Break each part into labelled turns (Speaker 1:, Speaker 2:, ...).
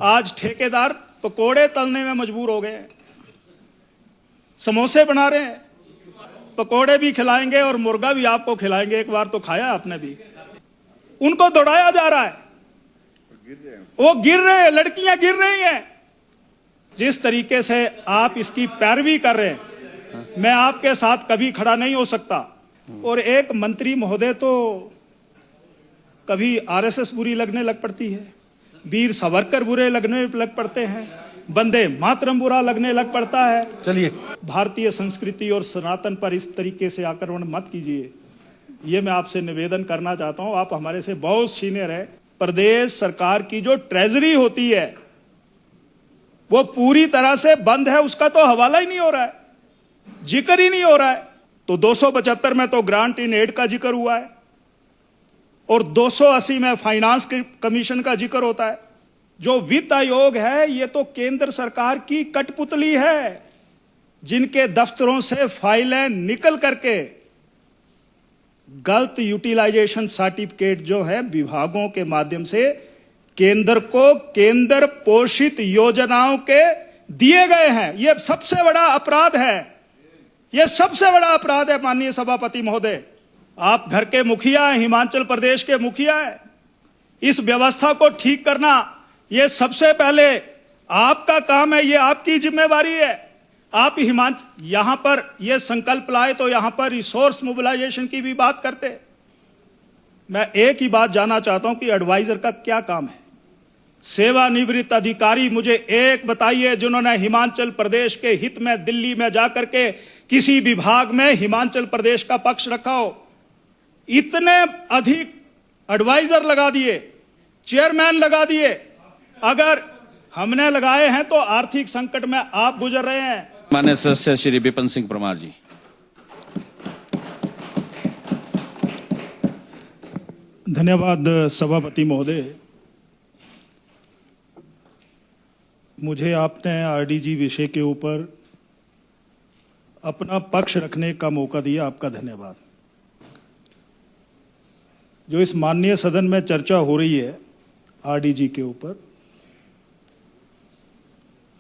Speaker 1: आज ठेकेदार पकोड़े तलने में मजबूर हो गए हैं, समोसे बना रहे हैं, पकोड़े भी खिलाएंगे और मुर्गा भी आपको खिलाएंगे। एक बार तो खाया आपने भी। उनको दौड़ाया जा रहा है, वो गिर रहे हैं, लड़कियां गिर रही हैं। जिस तरीके से आप इसकी पैरवी कर रहे हैं, मैं आपके साथ कभी खड़ा नहीं हो सकता। और एक मंत्री महोदय तो कभी आरएसएस बुरी लगने लग पड़ती है, वीर सावरकर बुरे लगने लग पड़ते हैं, वंदे मातरम बुरा लगने लग पड़ता है।
Speaker 2: चलिए,
Speaker 1: भारतीय संस्कृति और सनातन पर इस तरीके से आक्रमण मत कीजिए, ये मैं आपसे निवेदन करना चाहता हूं। आप हमारे से बहुत सीनियर है। प्रदेश सरकार की जो ट्रेजरी होती है वो पूरी तरह से बंद है, उसका तो हवाला ही नहीं हो रहा है, जिक्र ही नहीं हो रहा है। तो 275 में तो ग्रांट इन एड का जिक्र हुआ है और 280 में फाइनेंस कमीशन का जिक्र होता है। जो वित्त आयोग है ये तो केंद्र सरकार की कठपुतली है, जिनके दफ्तरों से फाइलें निकल करके गलत यूटिलाइजेशन सर्टिफिकेट जो है विभागों के माध्यम से केंद्र को केंद्र पोषित योजनाओं के दिए गए हैं। यह सबसे बड़ा अपराध है, यह सबसे बड़ा अपराध है। माननीय सभापति महोदय, आप घर के मुखिया हैं, हिमाचल प्रदेश के मुखिया हैं। इस व्यवस्था को ठीक करना यह सबसे पहले आपका काम है, यह आपकी जिम्मेवारी है। आप यहां पर यह संकल्प लाए तो यहां पर रिसोर्स मोबिलाइजेशन की भी बात करते। मैं एक ही बात जानना चाहता हूं कि एडवाइजर का क्या काम है। सेवानिवृत्त अधिकारी मुझे एक बताइए जिन्होंने हिमाचल प्रदेश के हित में दिल्ली में जाकर के किसी विभाग में हिमाचल प्रदेश का पक्ष रखा हो। इतने अधिक एडवाइजर लगा दिए, चेयरमैन लगा दिए। अगर हमने लगाए हैं तो आर्थिक संकट में आप गुजर रहे हैं।
Speaker 3: माननीय सदस्य श्री विपिन सिंह परमार जी।
Speaker 1: धन्यवाद सभापति महोदय। मुझे आपने आरडीजी विषय के ऊपर अपना पक्ष रखने का मौका दिया, आपका धन्यवाद। जो इस माननीय सदन में चर्चा हो रही है आरडीजी के ऊपर,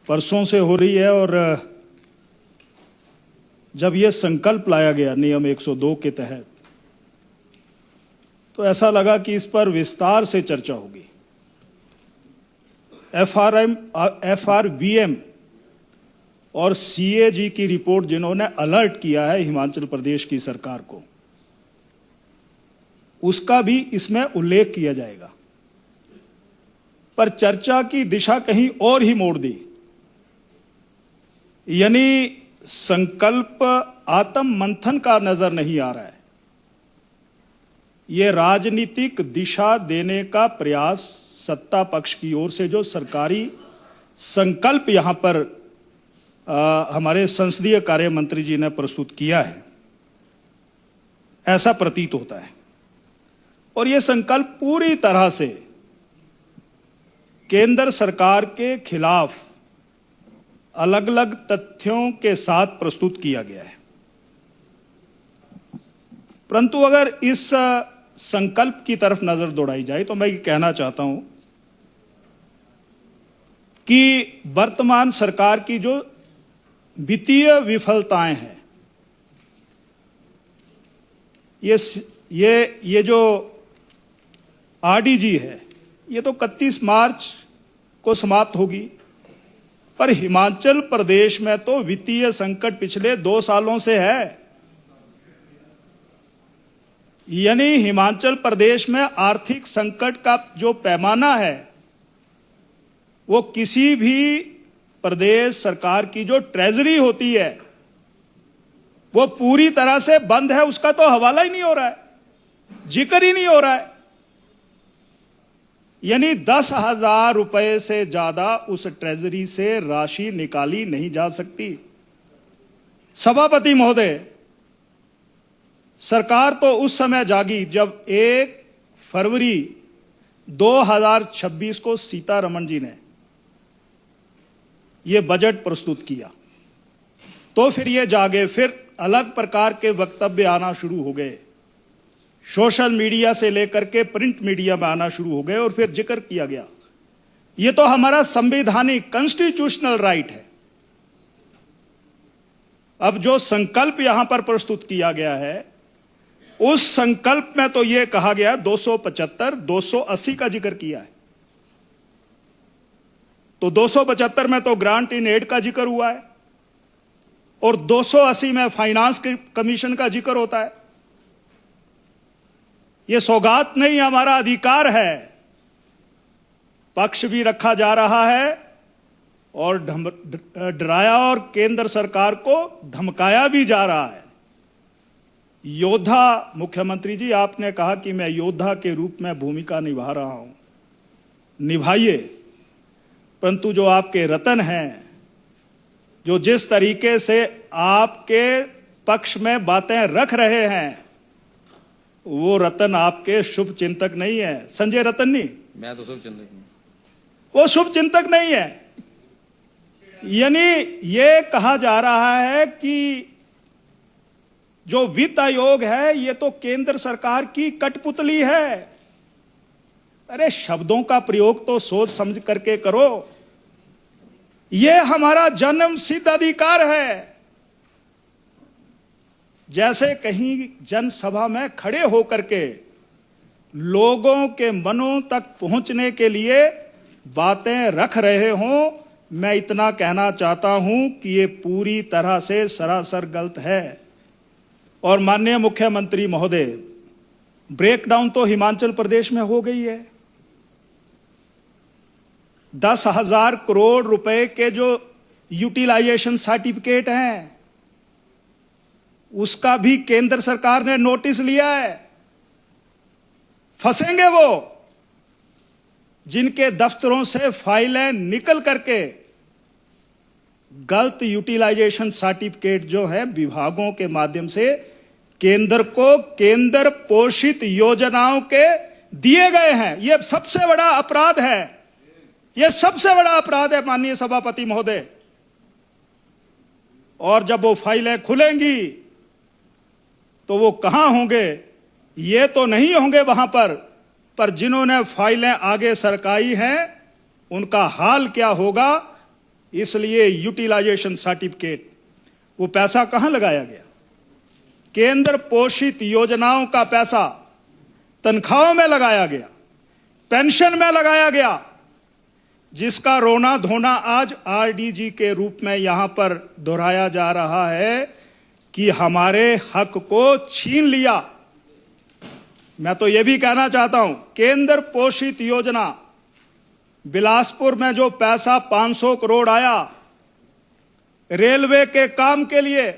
Speaker 1: परसों से हो रही है और जब यह संकल्प लाया गया नियम 102 के तहत तो ऐसा लगा कि इस पर विस्तार से चर्चा होगी। FRVM और CAG की रिपोर्ट जिन्होंने अलर्ट किया है हिमाचल प्रदेश की सरकार को, उसका भी इसमें उल्लेख किया जाएगा। पर चर्चा की दिशा कहीं और ही मोड़ दी, यानी संकल्प आत्म मंथन का नजर नहीं आ रहा है। यह राजनीतिक दिशा देने का प्रयास सत्ता पक्ष की ओर से जो सरकारी संकल्प यहां पर हमारे संसदीय कार्य मंत्री जी ने प्रस्तुत किया है, ऐसा प्रतीत होता है। और यह संकल्प पूरी तरह से केंद्र सरकार के खिलाफ अलग अलग तथ्यों के साथ प्रस्तुत किया गया है। परंतु अगर इस संकल्प की तरफ नजर दौड़ाई जाए तो मैं ये कहना चाहता हूं कि वर्तमान सरकार की जो वित्तीय विफलताएं हैं, ये जो आरडीजी है ये तो 31 मार्च को समाप्त होगी, पर हिमाचल प्रदेश में तो वित्तीय संकट पिछले 2 सालों से है। यानी हिमाचल प्रदेश में आर्थिक संकट का जो पैमाना है वो किसी भी प्रदेश सरकार की जो ट्रेजरी होती है वो पूरी तरह से बंद है, उसका तो हवाला ही नहीं हो रहा है, जिक्र ही नहीं हो रहा है। यानी 10,000 रुपए से ज्यादा उस ट्रेजरी से राशि निकाली नहीं जा सकती। सभापति महोदय, सरकार तो उस समय जागी जब 1 फरवरी 2026 को सीतारमण जी ने यह बजट प्रस्तुत किया, तो फिर ये जागे, फिर अलग प्रकार के वक्तव्य आना शुरू हो गए, सोशल मीडिया से लेकर के प्रिंट मीडिया में आना शुरू हो गए और फिर जिक्र किया गया ये तो हमारा संवैधानिक कॉन्स्टिट्यूशनल राइट है। अब जो संकल्प यहां पर प्रस्तुत किया गया है, उस संकल्प में तो यह कहा गया 275, 280 का जिक्र किया है। तो 275 में तो ग्रांट इन एड का जिक्र हुआ है और 280 में फाइनेंस कमीशन का जिक्र होता है। यह सौगात नहीं, हमारा अधिकार है। पक्ष भी रखा जा रहा है और डराया और केंद्र सरकार को धमकाया भी जा रहा है। योद्धा, मुख्यमंत्री जी आपने कहा कि मैं योद्धा के रूप में भूमिका निभा रहा हूं, निभाइए, परंतु जो आपके रतन हैं, जो जिस तरीके से आपके पक्ष में बातें रख रहे हैं, वो रतन आपके शुभ चिंतक नहीं है। संजय रतन नहीं,
Speaker 3: मैं तो शुभ चिंतक हूं।
Speaker 1: वो शुभ चिंतक नहीं है। यानी ये कहा जा रहा है कि जो वित्त आयोग है ये तो केंद्र सरकार की कठपुतली है। अरे शब्दों का प्रयोग तो सोच समझ करके करो। ये हमारा जन्म सिद्ध अधिकार है। जैसे कहीं जनसभा में खड़े होकर के लोगों के मनों तक पहुंचने के लिए बातें रख रहे हों, मैं इतना कहना चाहता हूं कि ये पूरी तरह से सरासर गलत है। और माननीय मुख्यमंत्री महोदय, ब्रेकडाउन तो हिमाचल प्रदेश में हो गई है। 10,000 करोड़ रुपए के जो यूटिलाइजेशन सर्टिफिकेट हैं, उसका भी केंद्र सरकार ने नोटिस लिया है। फंसेंगे वो जिनके दफ्तरों से फाइलें निकल करके गलत यूटिलाइजेशन सर्टिफिकेट जो है विभागों के माध्यम से केंद्र को केंद्र पोषित योजनाओं के दिए गए हैं। यह सबसे बड़ा अपराध है। यह सबसे बड़ा अपराध है माननीय सभापति महोदय। और जब वो फाइलें खुलेंगी तो वो कहां होंगे? ये तो नहीं होंगे वहां पर जिन्होंने फाइलें आगे सरकाई हैं उनका हाल क्या होगा? इसलिए यूटिलाइजेशन सर्टिफिकेट, वो पैसा कहां लगाया गया? केंद्र पोषित योजनाओं का पैसा तनख्वाहों में लगाया गया, पेंशन में लगाया गया, जिसका रोना धोना आज आरडीजी के रूप में यहां पर दोहराया जा रहा है कि हमारे हक को छीन लिया। मैं तो यह भी कहना चाहता हूं, केंद्र पोषित योजना, बिलासपुर में जो पैसा 500 करोड़ आया रेलवे के काम के लिए,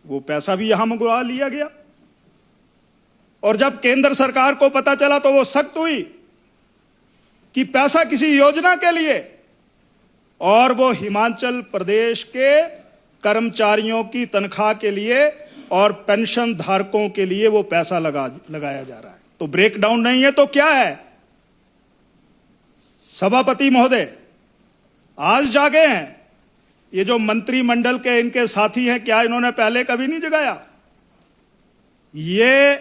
Speaker 1: वो पैसा भी यहां मंगवा लिया गया। और जब केंद्र सरकार को पता चला तो वो सख्त हुई कि पैसा किसी योजना के लिए, और वो हिमाचल प्रदेश के कर्मचारियों की तनख्वाह के लिए और पेंशन धारकों के लिए वो पैसा लगाया जा रहा है। तो ब्रेकडाउन नहीं है तो क्या है? सभापति महोदय आज जागे हैं। ये जो मंत्रिमंडल के इनके साथी हैं, क्या इन्होंने पहले कभी नहीं जगाया? ये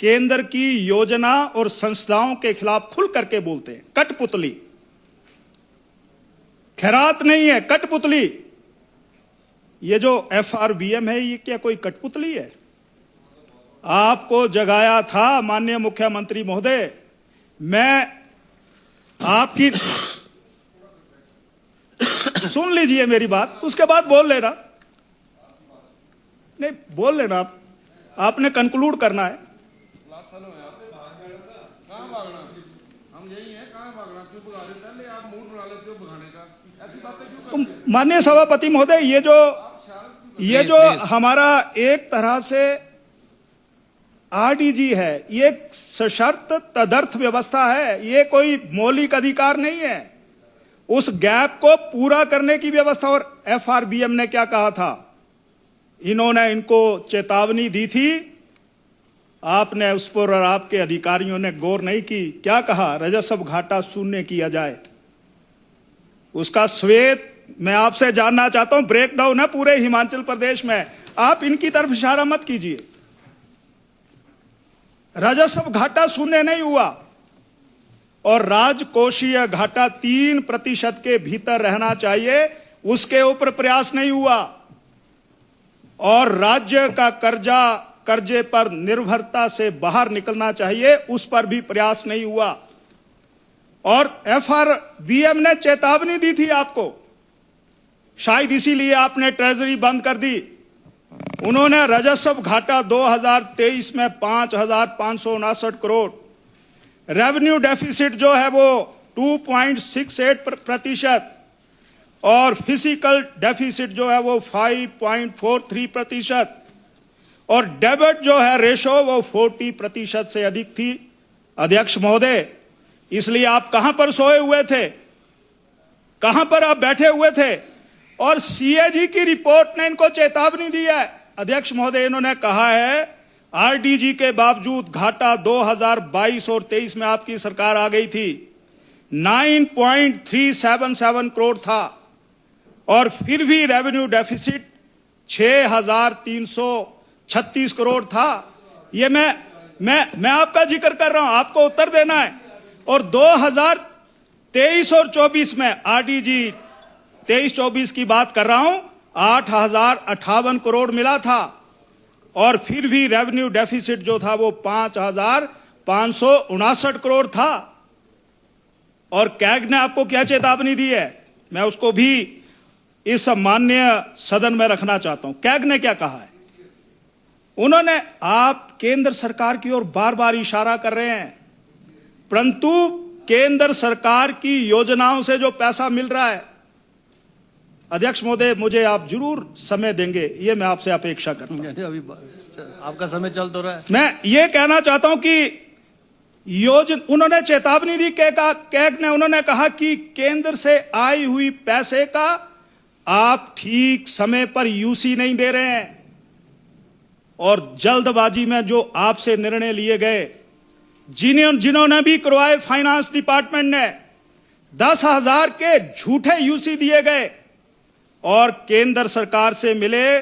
Speaker 1: केंद्र की योजना और संस्थाओं के खिलाफ खुल करके बोलते हैं। कठपुतली, खैरात नहीं है, कठपुतली। ये जो FRBM है, ये क्या कोई कठपुतली है? आपको जगाया था माननीय मुख्यमंत्री महोदय। मैं आपकी सुन लीजिए मेरी बात, उसके बाद बोल लेना। नहीं, बोल लेना। आपने कंक्लूड करना है। तो माननीय सभापति महोदय, ये जो हमारा एक तरह से आरडीजी है, ये सशर्त तदर्थ व्यवस्था है। ये कोई मौलिक अधिकार नहीं है। उस गैप को पूरा करने की व्यवस्था। और FRBM ने क्या कहा था? इन्होंने इनको चेतावनी दी थी, आपने उस पर और आपके अधिकारियों ने गौर नहीं की। क्या कहा? राजस्व घाटा शून्य किया जाए। उसका श्वेत मैं आपसे जानना चाहता हूं। ब्रेकडाउन है पूरे हिमाचल प्रदेश में, आप इनकी तरफ इशारा मत कीजिए। राजस्व घाटा शून्य नहीं हुआ। और राजकोषीय घाटा 3% के भीतर रहना चाहिए, उसके ऊपर प्रयास नहीं हुआ। और राज्य का कर्जे पर निर्भरता से बाहर निकलना चाहिए, उस पर भी प्रयास नहीं हुआ। और FRBM ने चेतावनी दी थी आपको, शायद इसीलिए आपने ट्रेजरी बंद कर दी। उन्होंने राजस्व घाटा 2023 में 5,559 करोड़, रेवेन्यू डेफिसिट जो है वो 2.68% और फिजिकल डेफिसिट जो है वो 5.43% और डेबिट जो है रेशो वो 40% से अधिक थी। अध्यक्ष महोदय, इसलिए आप कहां पर सोए हुए थे, कहां पर आप बैठे हुए थे? और CAG की रिपोर्ट ने इनको चेतावनी दी है। अध्यक्ष महोदय, इन्होंने कहा है RDG के बावजूद घाटा 2022 और 23 में आपकी सरकार आ गई थी 9.377 करोड़ था और फिर भी रेवेन्यू डेफिसिट 6,336 करोड़ था। ये मैं आपका जिक्र कर रहा हूं, आपको उत्तर देना है। और 2023 और 24 में RDG 23-24 की बात कर रहा हूं, 8,058 करोड़ मिला था और फिर भी रेवेन्यू डेफिसिट जो था वो 5,559 करोड़ था। और कैग ने आपको क्या चेतावनी दी है, मैं उसको भी इस माननीय सदन में रखना चाहता हूं। कैग ने क्या कहा है? उन्होंने, आप केंद्र सरकार की ओर बार बार इशारा कर रहे हैं, परंतु केंद्र सरकार की योजनाओं से जो पैसा मिल रहा है, अध्यक्ष महोदय मुझे आप जरूर समय देंगे, ये मैं आपसे अपेक्षा करता हूं।
Speaker 2: अभी आपका समय चल तो रहा है।
Speaker 1: मैं ये कहना चाहता हूं कि उन्होंने चेतावनी दी, कैग ने, उन्होंने कहा कि केंद्र से आई हुई पैसे का आप ठीक समय पर यूसी नहीं दे रहे हैं और जल्दबाजी में जो आपसे निर्णय लिए गए, जिन्होंने भी करवाए फाइनेंस डिपार्टमेंट ने, 10,000 के झूठे यूसी दिए गए और केंद्र सरकार से मिले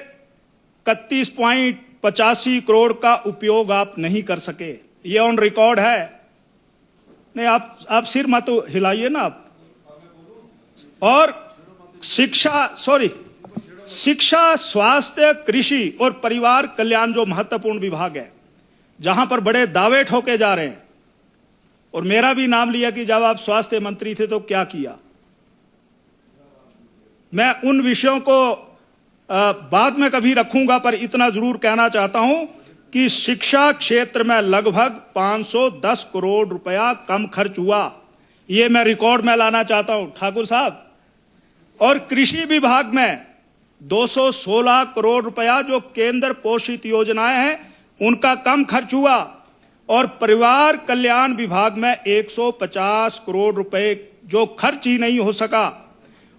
Speaker 1: 31.85 करोड़ का उपयोग आप नहीं कर सके। ये ऑन रिकॉर्ड है। नहीं, आप सिर मत हिलाइए ना आप। और शिक्षा, स्वास्थ्य, कृषि और परिवार कल्याण जो महत्वपूर्ण विभाग है, जहां पर बड़े दावे ठोके जा रहे हैं, और मेरा भी नाम लिया कि जब आप स्वास्थ्य मंत्री थे तो क्या किया। मैं उन विषयों को बाद में कभी रखूंगा, पर इतना जरूर कहना चाहता हूं कि शिक्षा क्षेत्र में लगभग 510 करोड़ रुपया कम खर्च हुआ। ये मैं रिकॉर्ड में लाना चाहता हूं ठाकुर साहब। और कृषि विभाग में 216 करोड़ रुपया जो केंद्र पोषित योजनाएं हैं उनका कम खर्च हुआ और परिवार कल्याण विभाग में 150 करोड़ रुपए जो खर्च ही नहीं हो सका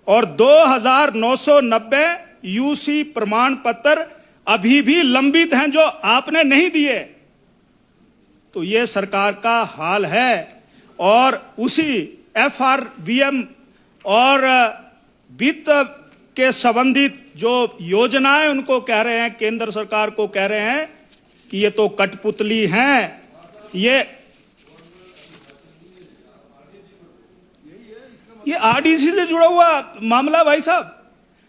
Speaker 1: और 2,990 यूसी प्रमाण पत्र अभी भी लंबित हैं जो आपने नहीं दिए। तो ये सरकार का हाल है। और उसी FRBM और वित्त के संबंधित जो योजनाएं उनको कह रहे हैं, केंद्र सरकार को कह रहे हैं कि ये तो कठपुतली हैं। ये RDC से जुड़ा हुआ मामला भाई साहब।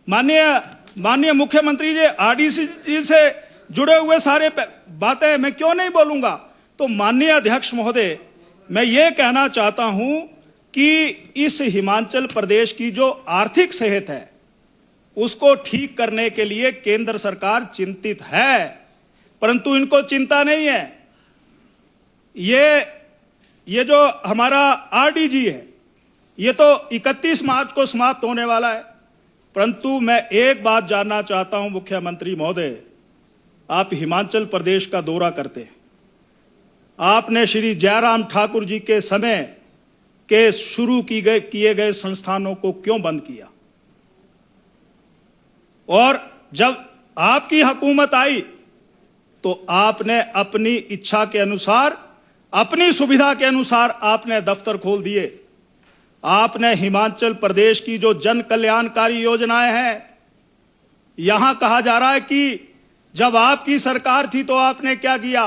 Speaker 1: माननीय मुख्यमंत्री जी, RDC से जुड़े हुए सारे बातें मैं क्यों नहीं बोलूंगा। तो माननीय अध्यक्ष महोदय, मैं ये कहना चाहता हूं कि इस हिमाचल प्रदेश की जो आर्थिक सेहत है उसको ठीक करने के लिए केंद्र सरकार चिंतित है, परंतु इनको चिंता नहीं है। ये जो हमारा RDG है ये तो 31 मार्च को समाप्त होने वाला है, परंतु मैं एक बात जानना चाहता हूं मुख्यमंत्री महोदय, आप हिमाचल प्रदेश का दौरा करते हैं, आपने श्री जयराम ठाकुर जी के समय के शुरू किए गए संस्थानों को क्यों बंद किया? और जब आपकी हुकूमत आई तो आपने अपनी इच्छा के अनुसार, अपनी सुविधा के अनुसार आपने दफ्तर खोल दिए। आपने हिमाचल प्रदेश की जो जन कल्याणकारी योजनाएं हैं, यहां कहा जा रहा है कि जब आपकी सरकार थी तो आपने क्या किया?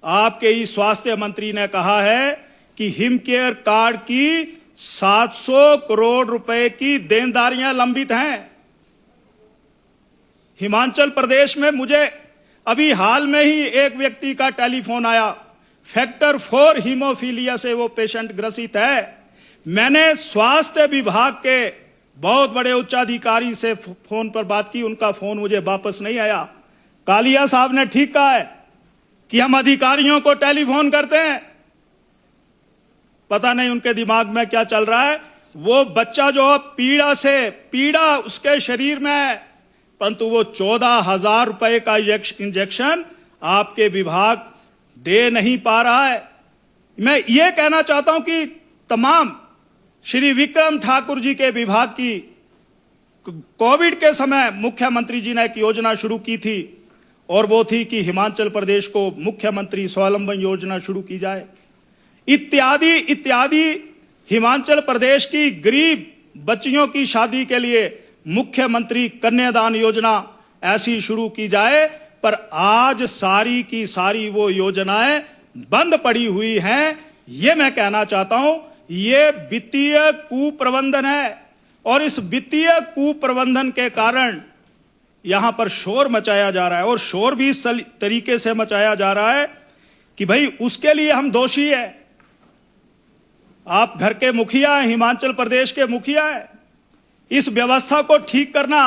Speaker 1: आपके ही स्वास्थ्य मंत्री ने कहा है कि हिमकेयर कार्ड की 700 करोड़ रुपए की देनदारियां लंबित हैं। हिमाचल प्रदेश में मुझे अभी हाल में ही एक व्यक्ति का टेलीफोन आया, फैक्टर 4 हीमोफीलिया से वो पेशेंट ग्रसित है। मैंने स्वास्थ्य विभाग के बहुत बड़े उच्चाधिकारी से फोन पर बात की, उनका फोन मुझे वापस नहीं आया। कालिया साहब ने ठीक कहा है कि हम अधिकारियों को टेलीफोन करते हैं, पता नहीं उनके दिमाग में क्या चल रहा है। वो बच्चा जो पीड़ा उसके शरीर में है, परंतु वो 14,000 रुपए का इंजेक्शन आपके विभाग दे नहीं पा रहा है। मैं ये कहना चाहता हूं कि तमाम श्री विक्रम ठाकुर जी के विभाग की कोविड के समय मुख्यमंत्री जी ने एक योजना शुरू की थी, और वो थी कि हिमाचल प्रदेश को मुख्यमंत्री स्वावलंबन योजना शुरू की जाए, इत्यादि इत्यादि। हिमाचल प्रदेश की गरीब बच्चियों की शादी के लिए मुख्यमंत्री कन्यादान योजना ऐसी शुरू की जाए, पर आज सारी की सारी वो योजनाएं बंद पड़ी हुई हैं। ये मैं कहना चाहता हूं, ये वित्तीय कुप्रबंधन है, और इस वित्तीय कुप्रबंधन के कारण यहां पर शोर मचाया जा रहा है, और शोर भी इस तरीके से मचाया जा रहा है कि भाई उसके लिए हम दोषी है। आप घर के मुखिया हैं, हिमाचल प्रदेश के मुखिया हैं। इस व्यवस्था को ठीक करना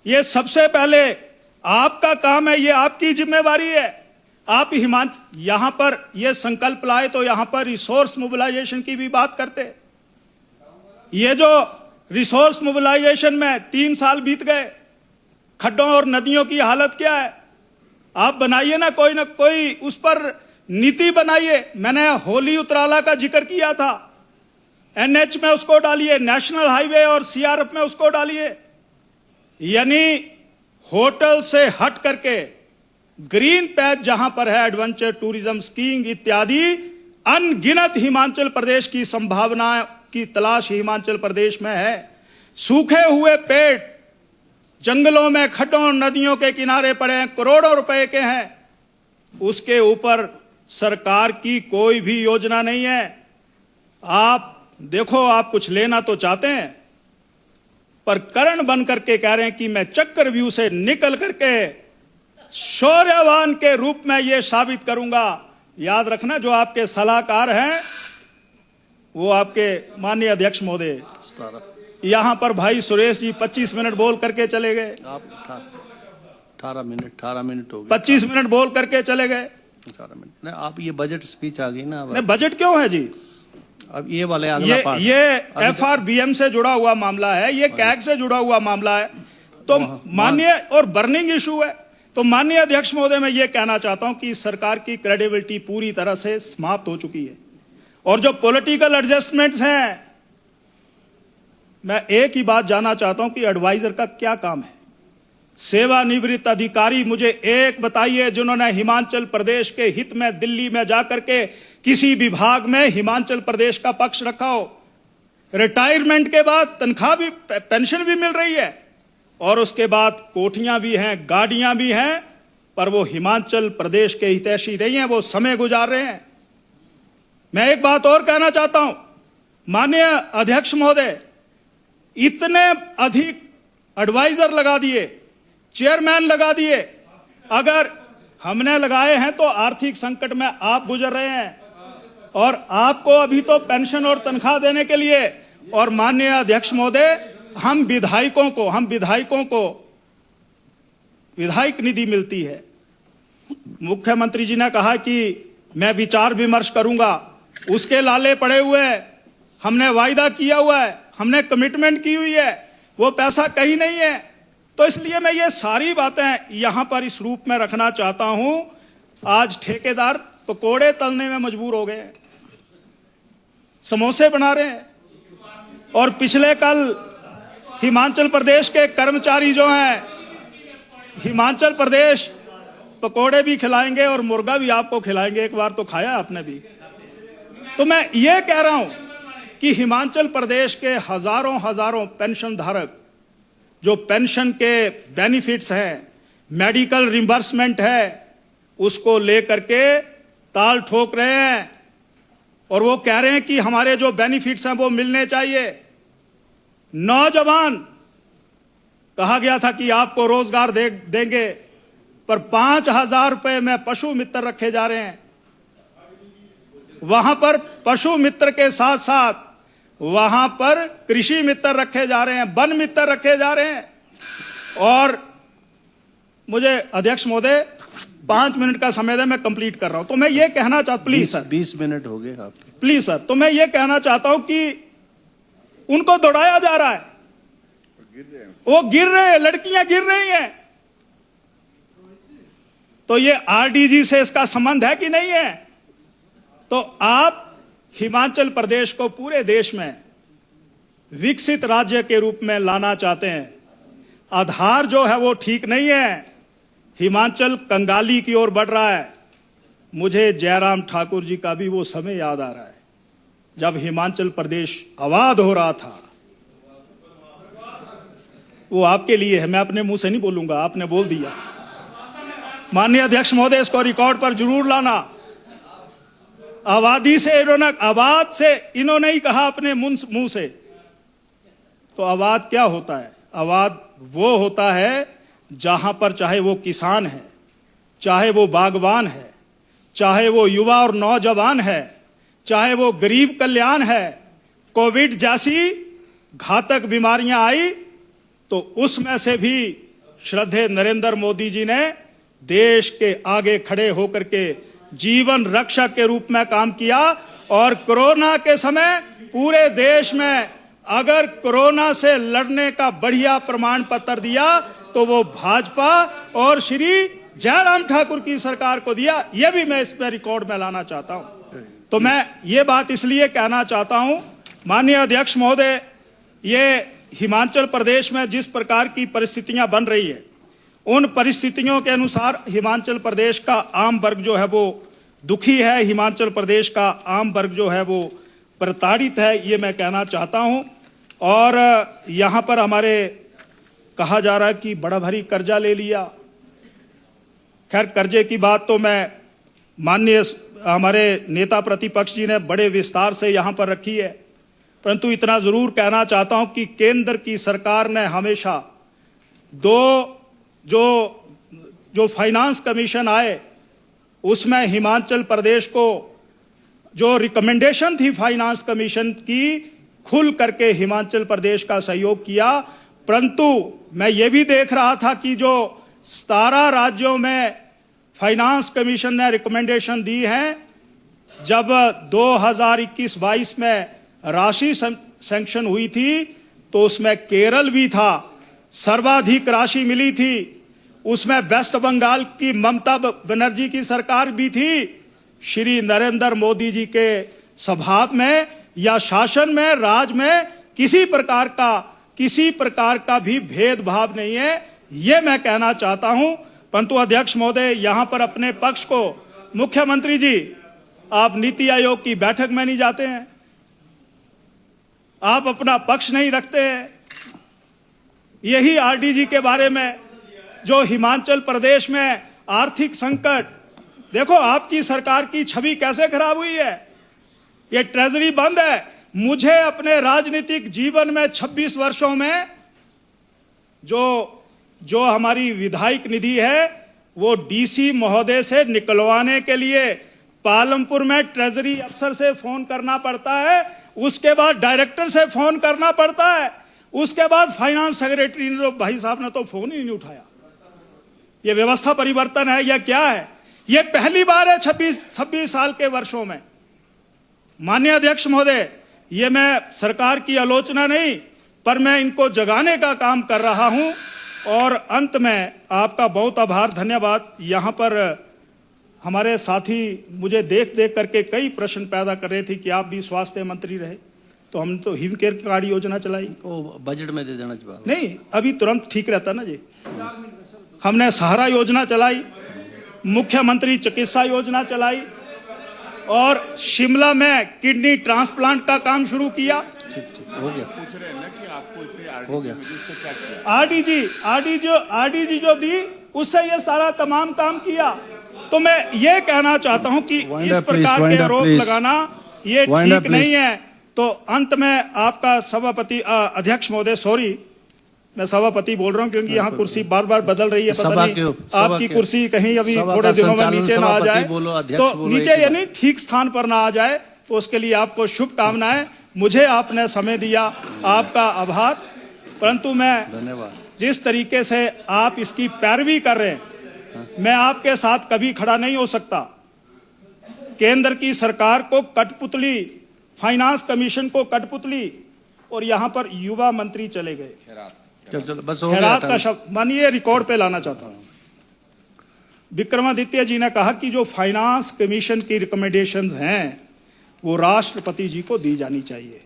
Speaker 1: ये सबसे पहले आपका काम है, ये आपकी जिम्मेवारी है। आप यहां पर ये संकल्प लाए तो यहां पर रिसोर्स मोबिलाइजेशन की भी बात करते। ये जो रिसोर्स मोबिलाइजेशन में 3 साल बीत गए, खड्डों और नदियों की हालत क्या है? आप बनाइए ना कोई उस पर नीति बनाइए। मैंने होली उतराला का जिक्र किया था, एनएच में उसको डालिए, नेशनल हाईवे और सीआरएफ में उसको डालिए। यानी होटल से हट करके ग्रीन पैच जहां पर है, एडवेंचर टूरिज्म, स्कीइंग इत्यादि अनगिनत हिमाचल प्रदेश की संभावना की तलाश हिमाचल प्रदेश में है। सूखे हुए पेड़ जंगलों में, खड्डों नदियों के किनारे पड़े हैं, करोड़ों रुपए के हैं, उसके ऊपर सरकार की कोई भी योजना नहीं है। आप देखो, आप कुछ लेना तो चाहते हैं, पर कर्ण बन करके कह रहे हैं कि मैं चक्रव्यूह से निकल करके शौर्यवान के रूप में यह साबित करूंगा। याद रखना, जो आपके सलाहकार हैं वो आपके माननीय अध्यक्ष महोदय, यहां पर भाई सुरेश जी 25 मिनट बोल करके चले गए।
Speaker 2: आप 18 मिनट हो गए।
Speaker 1: 25 मिनट बोल करके चले गए।
Speaker 2: 18 मिनट नहीं, आप ये बजट स्पीच आ गई ना।
Speaker 1: नहीं, बजट क्यों है जी?
Speaker 2: अब ये वाले अगला पार्ट,
Speaker 1: ये एफआरबीएम से जुड़ा हुआ मामला है, ये कैग से जुड़ा हुआ मामला है, तो माननीय और बर्निंग इशू है। तो माननीय अध्यक्ष महोदय, मैं ये कहना चाहता हूं कि सरकार की क्रेडिबिलिटी पूरी तरह से समाप्त हो चुकी है, और जो पॉलिटिकल एडजस्टमेंट्स हैं, मैं एक ही बात जानना चाहता हूं कि एडवाइजर का क्या काम है? सेवानिवृत्त अधिकारी मुझे एक बताइए जिन्होंने हिमाचल प्रदेश के हित में दिल्ली में जाकर के किसी विभाग में हिमाचल प्रदेश का पक्ष रखा हो। रिटायरमेंट के बाद तनख्वाह भी, पेंशन भी मिल रही है, और उसके बाद कोठियां भी हैं, गाड़ियां भी हैं, पर वो हिमाचल प्रदेश के हितैषी नहीं है, वो समय गुजार रहे हैं। मैं एक बात और कहना चाहता हूं, माननीय अध्यक्ष महोदय, इतने अधिक एडवाइजर लगा दिए, चेयरमैन लगा दिए। अगर हमने लगाए हैं तो आर्थिक संकट में आप गुजर रहे हैं, और आपको अभी तो पेंशन और तनख्वाह देने के लिए, और माननीय अध्यक्ष महोदय, हम विधायकों को विधायक निधि मिलती है। मुख्यमंत्री जी ने कहा कि मैं विचार विमर्श करूंगा, उसके लाले पड़े हुए हैं। हमने वायदा किया हुआ है, हमने कमिटमेंट की हुई है, वो पैसा कहीं नहीं है। तो इसलिए मैं ये सारी बातें यहां पर इस रूप में रखना चाहता हूं। आज ठेकेदार पकोड़े तलने में मजबूर हो गए, समोसे बना रहे हैं, और पिछले कल हिमाचल प्रदेश के कर्मचारी जो हैं, हिमाचल प्रदेश पकोड़े भी खिलाएंगे और मुर्गा भी आपको खिलाएंगे। एक बार तो खाया आपने भी। तो मैं ये कह रहा हूं कि हिमाचल प्रदेश के हजारों पेंशन धारक जो पेंशन के बेनिफिट्स हैं, मेडिकल रिम्बर्समेंट है, उसको लेकर के ताल ठोक रहे हैं। और वो कह रहे हैं कि हमारे जो बेनिफिट्स हैं वो मिलने चाहिए। नौजवान कहा गया था कि आपको रोजगार देंगे, पर 5,000 रुपए में पशु मित्र रखे जा रहे हैं। वहां पर पशु मित्र के साथ साथ वहां पर कृषि मित्र रखे जा रहे हैं, वन मित्र रखे जा रहे हैं। और मुझे अध्यक्ष महोदय 5 मिनट का समय दे, मैं कंप्लीट कर रहा हूं। तो मैं ये कहना चाहता, प्लीज सर,
Speaker 2: 20 मिनट हो गए आपके।
Speaker 1: प्लीज सर, तो मैं ये कहना चाहता हूं कि उनको दौड़ाया जा रहा है, वो गिर रहे हैं, लड़कियां गिर रही हैं। तो ये आरडीजी से इसका संबंध है कि नहीं है? तो आप हिमाचल प्रदेश को पूरे देश में विकसित राज्य के रूप में लाना चाहते हैं। आधार जो है वो ठीक नहीं है, हिमाचल कंगाली की ओर बढ़ रहा है। मुझे जयराम ठाकुर जी का भी वो समय याद आ रहा है जब हिमाचल प्रदेश आबाद हो रहा था। वो आपके लिए है, मैं अपने मुंह से नहीं बोलूंगा, आपने बोल दिया। माननीय अध्यक्ष महोदय, इसको रिकॉर्ड पर जरूर लाना। आबादी से इन्होंने, आबाद से इन्होंने ही कहा अपने मुंह से। तो आबाद क्या होता है? आबाद वो होता है जहां पर चाहे वो किसान है, चाहे वो बागवान है, चाहे वो युवा और नौजवान है, चाहे वो गरीब कल्याण है। कोविड जैसी घातक बीमारियां आई तो उसमें से भी श्रद्धेय नरेंद्र मोदी जी ने देश के आगे खड़े होकर के जीवन रक्षक के रूप में काम किया। और कोरोना के समय पूरे देश में अगर कोरोना से लड़ने का बढ़िया प्रमाण पत्र दिया तो वो भाजपा और श्री जयराम ठाकुर की सरकार को दिया। ये भी मैं इसमें रिकॉर्ड में लाना चाहता हूं। तो मैं ये बात इसलिए कहना चाहता हूं, माननीय अध्यक्ष महोदय, ये हिमाचल प्रदेश में जिस प्रकार की परिस्थितियां बन रही है, उन परिस्थितियों के अनुसार हिमाचल प्रदेश का आम वर्ग जो है वो दुखी है, हिमाचल प्रदेश का आम वर्ग जो है वो प्रताड़ित है, ये मैं कहना चाहता हूं। और यहां पर हमारे कहा जा रहा है कि बड़ा भारी कर्जा ले लिया। खैर, कर्जे की बात तो मैं माननीय हमारे नेता प्रतिपक्ष जी ने बड़े विस्तार से यहां पर रखी है, परंतु इतना जरूर कहना चाहता हूं कि केंद्र की सरकार ने हमेशा जो फाइनेंस कमीशन आए उसमें हिमाचल प्रदेश को जो रिकमेंडेशन थी फाइनेंस कमीशन की, खुल करके हिमाचल प्रदेश का सहयोग किया। परंतु मैं ये भी देख रहा था कि जो 17 राज्यों में फाइनेंस कमीशन ने रिकमेंडेशन दी है, जब 2021-22 में राशि सैंक्शन हुई थी तो उसमें केरल भी था, सर्वाधिक राशि मिली थी। उसमें वेस्ट बंगाल की ममता बनर्जी की सरकार भी थी। श्री नरेंद्र मोदी जी के स्वभाव में या शासन में, राज में किसी प्रकार का भी भेदभाव नहीं है, ये मैं कहना चाहता हूं। परंतु अध्यक्ष महोदय, यहां पर अपने पक्ष को, मुख्यमंत्री जी, आप नीति आयोग की बैठक में नहीं जाते हैं, आप अपना पक्ष नहीं रखते हैं। यही आरडीजी के बारे में, जो हिमाचल प्रदेश में आर्थिक संकट, देखो आपकी सरकार की छवि कैसे खराब हुई है। ये ट्रेजरी बंद है। मुझे अपने राजनीतिक जीवन में 26 वर्षों में जो हमारी विधायक निधि है वो डीसी महोदय से निकलवाने के लिए पालमपुर में ट्रेजरी अफसर से फोन करना पड़ता है, उसके बाद डायरेक्टर से फोन करना पड़ता है, उसके बाद फाइनेंस सेक्रेटरी ने, भाई साहब ने तो फोन ही नहीं उठाया। ये व्यवस्था परिवर्तन है या क्या है? ये पहली बार है 26 साल के वर्षों में। माननीय अध्यक्ष महोदय, ये मैं सरकार की आलोचना नहीं, पर मैं इनको जगाने का काम कर रहा हूं। और अंत में आपका बहुत आभार, धन्यवाद। यहां पर हमारे साथी मुझे देख करके कई प्रश्न पैदा कर रहे थे कि आप भी स्वास्थ्य मंत्री रहे, तो हमने तो हिम केयर कार्ड योजना चलाई।
Speaker 2: बजट में दे देना जवाब।
Speaker 1: नहीं, अभी तुरंत ठीक रहता ना जी। हमने सहारा योजना चलाई, मुख्यमंत्री चिकित्सा योजना चलाई, और शिमला में किडनी ट्रांसप्लांट का काम शुरू किया।
Speaker 2: ठीक हो गया। पूछ रहे हैं ना कि आपको हो गया। आरडीजी जो दी उससे ये सारा तमाम काम किया। तो मैं ये कहना चाहता हूं कि इस प्रकार के आरोप लगाना
Speaker 1: ये
Speaker 2: Wind up,
Speaker 1: ठीक नहीं
Speaker 2: please.
Speaker 1: है। तो अंत में आपका सभापति अध्यक्ष महोदय, सॉरी मैं सभापति बोल रहा हूं क्योंकि यहाँ कुर्सी बार बार बदल रही है, पता
Speaker 2: सभा
Speaker 1: नहीं
Speaker 2: के- सभा
Speaker 1: आपकी
Speaker 2: के-
Speaker 1: कुर्सी कहीं अभी
Speaker 2: सभा
Speaker 1: थोड़े
Speaker 2: का
Speaker 1: दिनों में
Speaker 2: संचालन
Speaker 1: नीचे ना आ
Speaker 2: सभापति
Speaker 1: जाए,
Speaker 2: बोलो, अध्यक्ष
Speaker 1: तो
Speaker 2: बोलो,
Speaker 1: नीचे
Speaker 2: एक ही
Speaker 1: यानी ठीक स्थान पर ना आ जाए, तो उसके लिए आपको शुभकामनाएं। मुझे आपने समय दिया, आपका आभार। परंतु मैं
Speaker 2: धन्यवाद।
Speaker 1: जिस तरीके से आप इसकी पैरवी कर रहे हैं, मैं आपके साथ कभी खड़ा नहीं हो सकता। केंद्र की सरकार को कठपुतली, फाइनेंस कमीशन को कठपुतली, और यहां पर युवा मंत्री चले गए।
Speaker 2: चलो चलो बस हो गया।
Speaker 1: खैरात का
Speaker 2: हटाओ।
Speaker 1: शब्द मानिए रिकॉर्ड पे लाना चाहता हूं। विक्रमादित्य जी ने कहा कि जो फाइनेंस कमीशन की रिकमेंडेशंस हैं वो राष्ट्रपति जी को दी जानी चाहिए।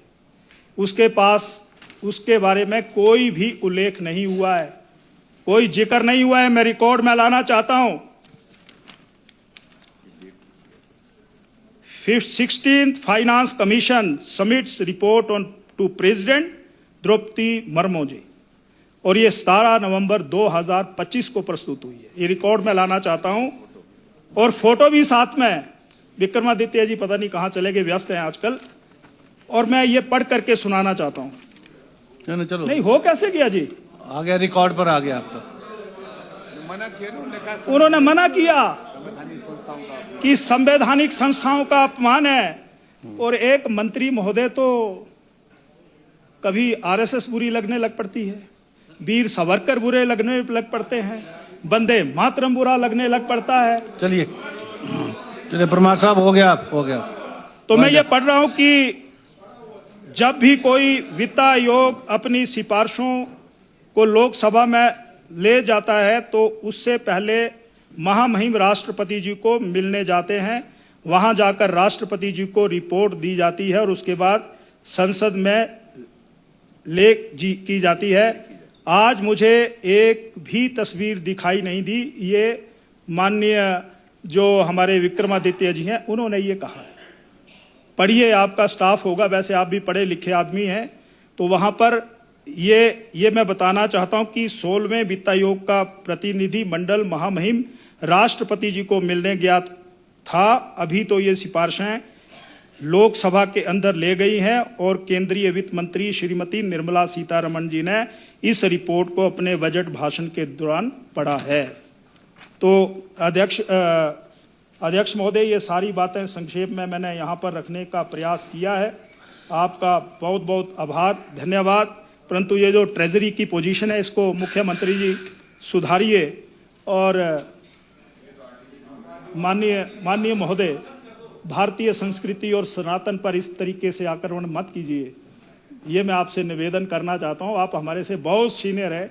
Speaker 1: उसके पास उसके बारे में कोई भी उल्लेख नहीं हुआ है, कोई जिक्र नहीं हुआ है। मैं रिकॉर्ड में लाना चाहता हूं। 16th finance commission submits report on to president Draupadi Murmu ji, और ये 17 नवंबर 2025 को प्रस्तुत हुई है। ये रिकॉर्ड में लाना चाहता हूं, और फोटो भी साथ में है। विक्रमादित्य जी पता नहीं कहां चले गए, व्यस्त हैं आजकल, और मैं ये पढ़ करके सुनाना चाहता हूं।
Speaker 2: नहीं चलो
Speaker 1: नहीं हो कैसे गया जी?
Speaker 2: आ गया, रिकॉर्ड पर आ गया आपका।
Speaker 1: उन्होंने मना किया कि संवैधानिक संस्थाओं का अपमान है, और एक मंत्री महोदय तो कभी आरएसएस बुरी लगने लग पड़ती है, वीर सावरकर बुरे लगने लग पड़ते हैं, वंदे मातरम बुरा लगने लग पड़ता है।
Speaker 2: चलिए चलिए परमार साहब, हो गया हो गया।
Speaker 1: तो मैं ये पढ़ रहा हूं कि जब भी कोई वित्त आयोग अपनी सिफारिशों को लोकसभा में ले जाता है तो उससे पहले महामहिम राष्ट्रपति जी को मिलने जाते हैं। वहां जाकर राष्ट्रपति जी को रिपोर्ट दी जाती है और उसके बाद संसद में लेख जी की जाती है। आज मुझे एक भी तस्वीर दिखाई नहीं दी। ये माननीय जो हमारे विक्रमादित्य जी हैं उन्होंने ये कहा है। पढ़िए, आपका स्टाफ होगा, वैसे आप भी पढ़े लिखे आदमी हैं, तो वहां पर ये मैं बताना चाहता हूं कि 16वें वित्त आयोग का प्रतिनिधि मंडल महामहिम राष्ट्रपति जी को मिलने गया था। अभी तो ये सिफारिशें लोकसभा के अंदर ले गई हैं और केंद्रीय वित्त मंत्री श्रीमती निर्मला सीतारमण जी ने इस रिपोर्ट को अपने बजट भाषण के दौरान पढ़ा है। तो अध्यक्ष महोदय, ये सारी बातें संक्षेप में मैंने यहाँ पर रखने का प्रयास किया है। आपका बहुत बहुत आभार, धन्यवाद। परंतु ये जो ट्रेजरी की पोजीशन है इसको मुख्यमंत्री जी सुधारिए, और माननीय महोदय, भारतीय संस्कृति और सनातन पर इस तरीके से आक्रमण मत कीजिए। ये मैं आपसे निवेदन करना चाहता हूँ। आप हमारे से बहुत सीनियर है।